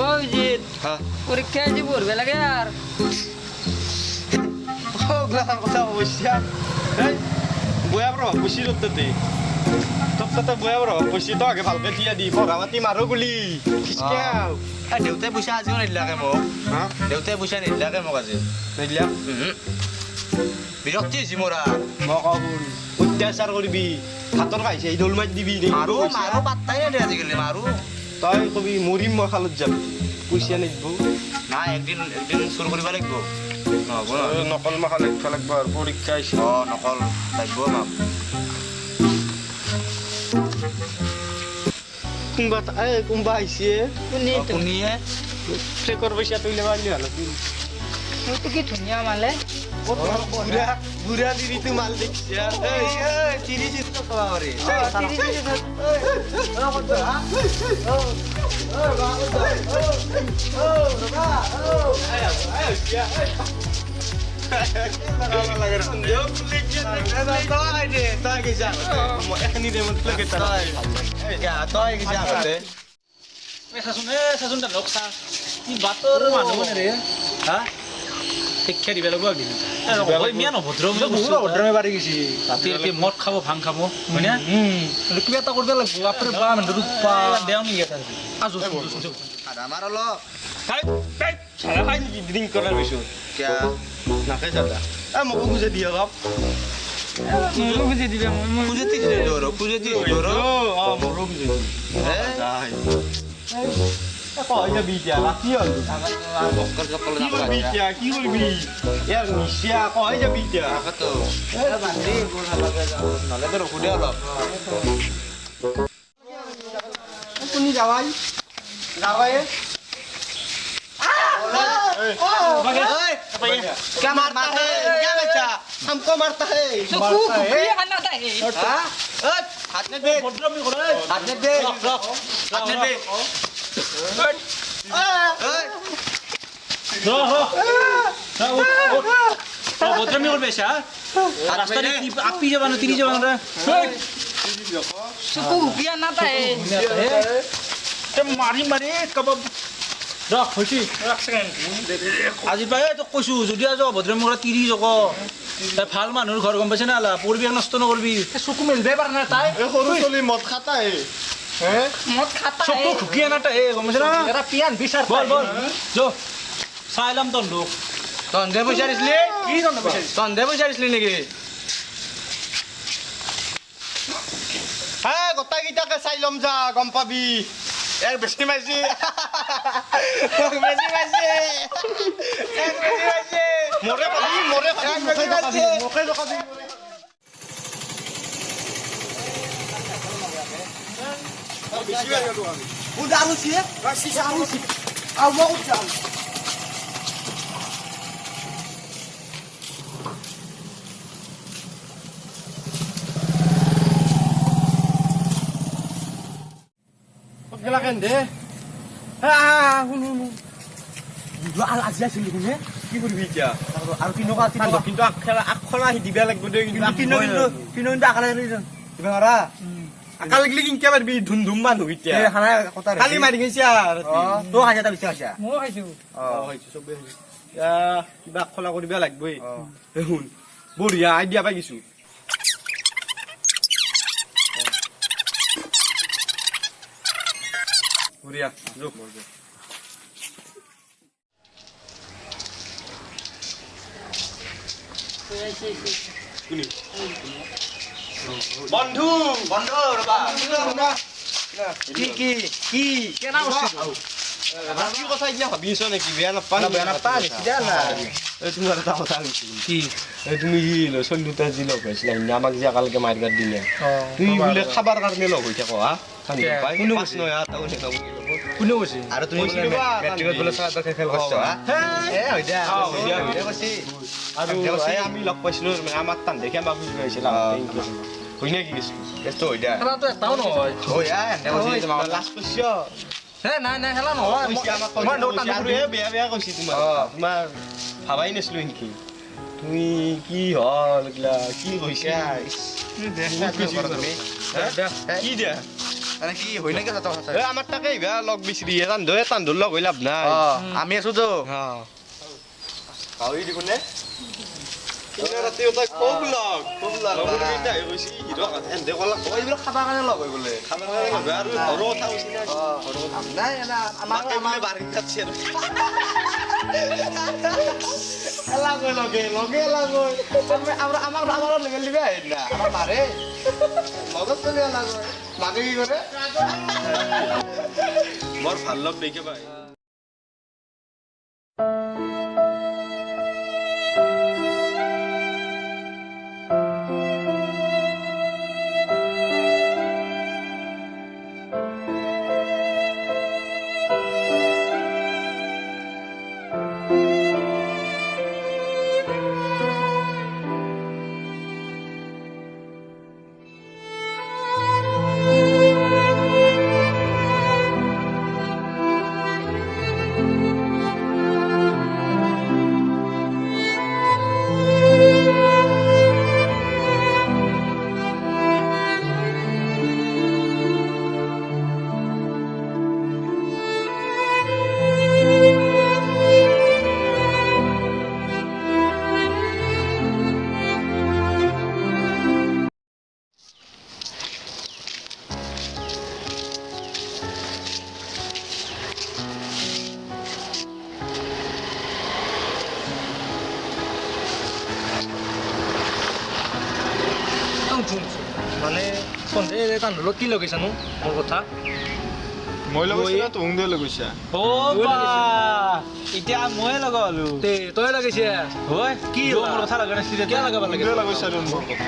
অভিজিৎ পরীক্ষা যে পড়বে লাগে আর ওগুলার কথা অবশ্যই বয়া বড় খুশি রতে তোর সাথে বয়া বড় খুশি তো আগে ভালকে দিয়া দি পড়া মাতি মারো গুলি খিসকাও দেউতাই পইচা আজিও নিদিলাকে মোক দেউতাই পইচা নিদিলাকে মোক আজি নিদিলা বিৰক্তি হৈছে মোৰ মই কওঁ অত্যাচাৰ কৰিবি ভাতৰ খাইছে এই দৌল মাৰি দিবি মাৰো মাৰো পাত্তাই নিদিয়ে আজিকালি মাৰো তই কবি মৰিম মই খালত যাম পইচা নিদিব নাই একদিন চুৰ কৰিব লাগিব নহ'ব নকল মাখা লিখিব লাগিব আৰু পৰীক্ষা আহিছে নকল লাগিব মাক কোনোবা আহিছে শুনিয়ে ট্ৰেকৰ পইচা তই ল'ব আনিলি ভাল আছিল তো কি ধুনীয়া মালে বুঢ়া তিৰিটো মাল দেখিছা তিৰি চিৰিটো খোৱা পাৰি শিক্ষা দিব লাগিব ইমান অভদ্ৰমে পাৰি গৈছে তাতে এতিয়া মদ খাব ভাং খাব হয়নে কিবা এটা কৰিব লাগিব বাপৰে বা মানুহটো দেও নেকি এটা আমাৰ অলপ ড্ৰিংক কৰাৰ পিছত নাকে চালা মোকো বুজাই দিয়ে অলপ মোৰো বুজি দিবে পুজেতি মোৰো বুজাই কয় যাবি এতিয়া ৰাতি হ'ল কি কৰিবি ইয়াৰ নিচিয়া কয় যাবি এতিয়া নহ'লে তোৰ সুধে অলপ আপুনি যাৱাই क्या मारता है क्या बच्चा हमको मारता है हाथ में दे हाथ में दे हाथ में दे অভদ্ৰমী কৰবে ৰাস্তা আপি যাবা না তিৰি যাবা না চকু ভুকিয়া নাথাকে মাৰি মাৰি কাবাব ৰখ হৈছি আজি পাই তোক কৈছো যদি আজ অভদ্ৰমী কৰা তিৰি যক ভাল মানুহৰ ঘৰ গম পাইছে না পৰিৱেশ নষ্ট নকৰবি চকু মেলিবই পাৰা নাই তাই সৰু চলি মদ খাতাই মদ খাতা চকু ভুকিয়া নাথাকে গম পাইছে না এটা পিয়ান বিচাৰ বল বল যো চাই লম তন্দুক তন্দে পইচা দিছিলি কি তন্দে পইচা তন্দে পইচা দিছিলি নেকি গোটাইকেইটাকে চাই ল'ম যা গম পাবি এক বেছি মাইছি মৰে পাবি মোকে জকাবি দে কি কৰিবি এতিয়া আৰু কিনকা কিন্তু আগখন আহি দিবা লাগিব দে কিন্তু আকালে কিবা মাৰা আকাল লাগিলে কিনকে মাৰিবি ধুম ধুম মানুহ এতিয়া কালি মাৰি গৈছে তই খাইছা তাৰ পিছত খাইছা ময়ো খাইছো চবে কিবা খোলা কৰিব লাগিবই শুন বঢ়িয়া আইডিয়া পাই গৈছো বঢ়িয়া বন্ধু বন্ধ ৰবা কি কি কি কেনা বস্তু কি কথা এতিয়া ভাবিছ নেকি বেয়া নাপা তোমাৰ এটা কথা কৈছো কি তুমি চলি দুটা যি লগ হৈছিলা সিদিনা আমাক যে একেলগে মাৰিবাৰ দিলে তুমি বোলে খাবাৰ কাৰণে লগ হৈ থাক কোনে কৈছে আৰু তুমি মেট্ৰিকত বোলে চাহটাকে খেল কৰিছ আৰু আমি লগ পাইছিলো আমাক টান দেখি আমাক বুজি পাইছিল হয় নে কি কৈছো হৈ দিয়া খেলাটো এটাও নহয় লাষ্ট কৈছ নাই নাই খেলা নহয় বেয়া বেয়া কৈছি তোমাৰ ভাবাই নাছিলো নেকি তুমি কি হল কি কৈছা কি দিয়া মানে কি হয় নেকি সঁচা সঁচা এ আমাৰ তাকে আহিবা লগ বিচাৰি তান্ধৰ লগ হৈ লাভ নাই আমি আছোতো গাহৰি দিব নে ৰাতি তই খুব লগ লগৰকেইটা আহি গৈছে হিৰক এহেঁতে ক'লাক এইবিলাক খাবৰ কাৰণে লগ হৈ বোলে খাবৰ কাৰণে নহয় আৰু ঘৰৰ কথা কৈছে না নাই মাকে বোলে বাৰীত কাটছে আৰু এলা গৈ লগে এলা গৈ আমাৰ লেভেল দিবে আহিল না আমাৰ মাৰে লগত চলি এলা গৈ মাকে কি কৰে বৰ ভাল লগ দেখে পাই মানে সন্ধিয়া তান্ধুলত কি লগাইছানো মোৰ কথা মই লগাইছো না তুম দিয়ে লগাইছা এতিয়া ময়ে লগালো তই লগাইছে হয় কি মোৰ কথা লগা নাছিল কিয় লগাব লাগে লগাইছা মোৰ কথা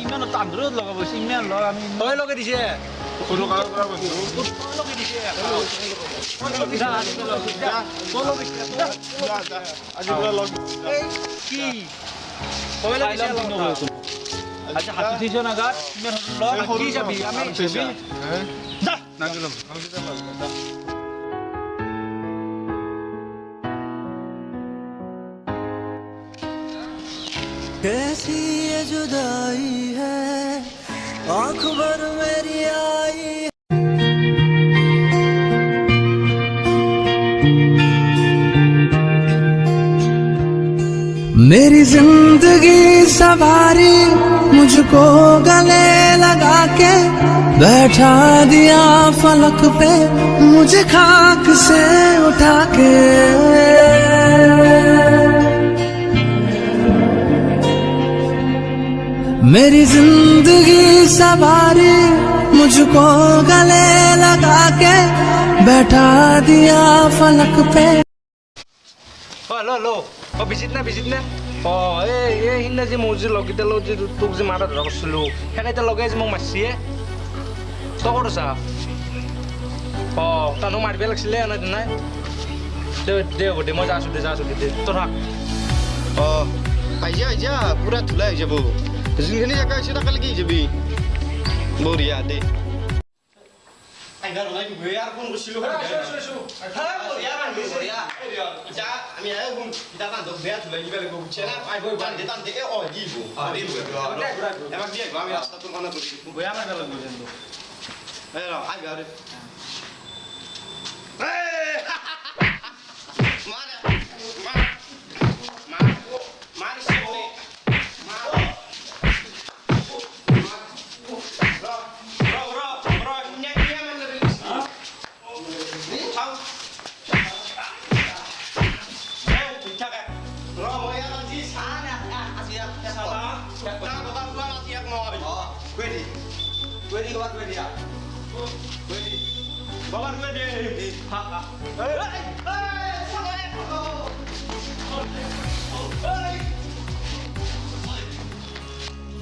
ইমান তান্ধুলত লগাব ইমান লগ আমি তই লগাই দিছে সৰু কালৰ পৰা বন্ধু আজি পৰা লগ কি তই লগাইছে আচ্ছা হাত দিছ না গাত ইমান লগ কি যাবি আমি যাবি যা নাগলম कैसी ये जुदाई है आँख भर मेरी आई मेरी जिंदगी सवारी मुझको गले लगा के बैठा दिया फलक पे मुझे खाक से उठा के मेरी जिंदगी सवारी मुझको गले लगा के बैठा दिया फलक पे লো বিজিত না এই সিদিনা যে মোৰ যে লগকেইটাৰ লগত যে তোক যে মাৰা ধৰা কৰিছিলোঁ সেইকেইটা লগাই যে মোক মাৰিছে তই ক'ত আছা তানো মাৰিব লাগিছিলে এনে নাই দে হ'ব দে মই যা আছোঁ দে তোৰ থাক আইজা পুৰা ধুলাই হৈ যাব যোনখিনি জেগা হৈছে তাকে লাগি যাবি বঢ়িয়া দে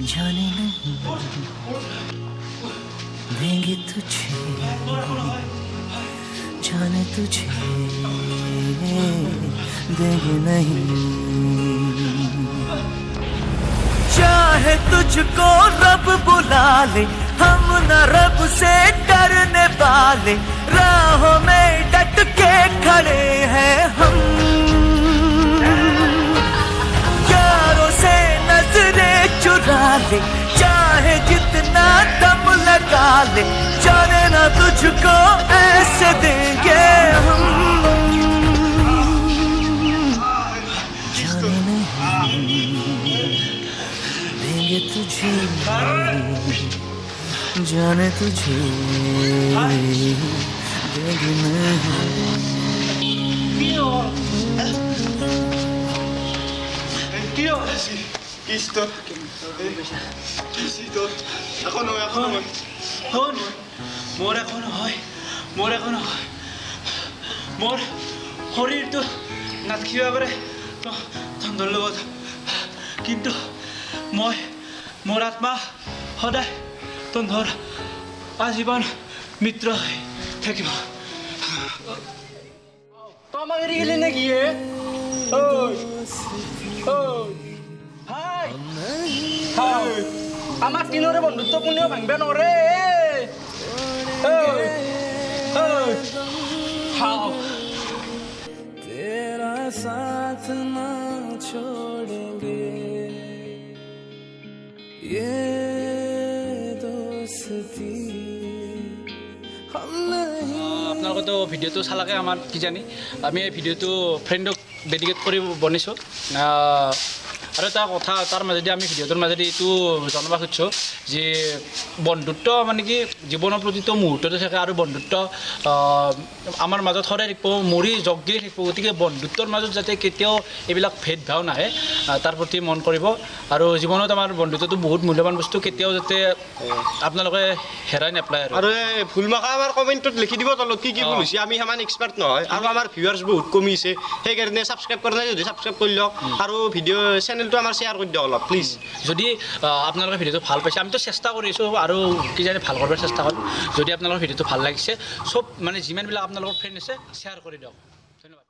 जाने नहीं देंगे तुझे जाने तुझे देंगे नहीं चाहे तुझको रब बुला ले हम न रब से डरने वाले राहों में डट के खड़े हैं हम यारों से नजरें चुरा ले चाहे जितना दम लगा ले जाने ना तुझको ऐसे देंगे हम जाने नहीं देंगे तुझे जाने तुझे देंगे Tío, Cristo. Cristo. Ako no. শুন মোৰ একো নহয় মোৰ শৰীৰটো নাথাকিব পাৰে তহঁতৰ লগত কিন্তু মোৰ আত্মা সদায় তহঁতৰ আজীৱন মিত্ৰ হৈ থাকিব তই আমাক এৰি গেলি নেকি আমাৰ তিনৰে বন্ধুত্ব কোনেও ভাঙিব নোৱাৰে तेरा साथ ना छोड़ेंगे ये दोस्ती हम नहीं আপোনালোকেতো ভিডিঅ'টো চালাকে আমাৰ কিজানি আমি এই ভিডিঅ'টো ফ্ৰেণ্ডক ডেডিকেট কৰি বনাইছোঁ আৰু এটা কথা তাৰ মাজেদি আমি ভিডিঅ'টোৰ মাজেদি এইটো জনাব খুজিছোঁ যে বন্ধুত্ব মানে কি জীৱনৰ প্ৰতিটো মুহূৰ্ততে থাকে আৰু বন্ধুত্ব আমাৰ মাজত সদায় থাকিব মৰি জগি থাকিব গতিকে বন্ধুত্বৰ মাজত যাতে কেতিয়াও এইবিলাক ভেদভাৱ নাহে তাৰ প্ৰতি মন কৰিব আৰু জীৱনত আমাৰ বন্ধুত্বটো বহুত মূল্যৱান বস্তু কেতিয়াও যাতে আপোনালোকে হেৰাই নেপেলায় আৰু ভুলমাখা আমাৰ কমেণ্টত লিখি দিব তলত কি ভুল হৈছে আমি সিমান এক্সপাৰ্ট নহয় আৰু আমাৰ ভিউৱাৰ্ছ বহুত কমিছে সেইকাৰণে ছাবস্ক্ৰাইব কৰা নাই যদি ছাবস্ক্ৰাইব কৰি লওক আৰু ভিডিঅ' চেনেলটো আমাৰ শ্বেয়াৰ কৰি দিয়ক অলপ প্লিজ যদি আপোনালোকে ভিডিঅ'টো ভাল পাইছে আমিতো চেষ্টা কৰিছোঁ আৰু কিজানি ভাল কৰাৰ চেষ্টা কৰিম যদি আপোনালোকৰ ভিডিঅ'টো ভাল লাগিছে চব মানে যিমানবিলাক আপোনালোকৰ ফ্ৰেণ্ড আছে শ্বেয়াৰ কৰি দিয়ক ধন্যবাদ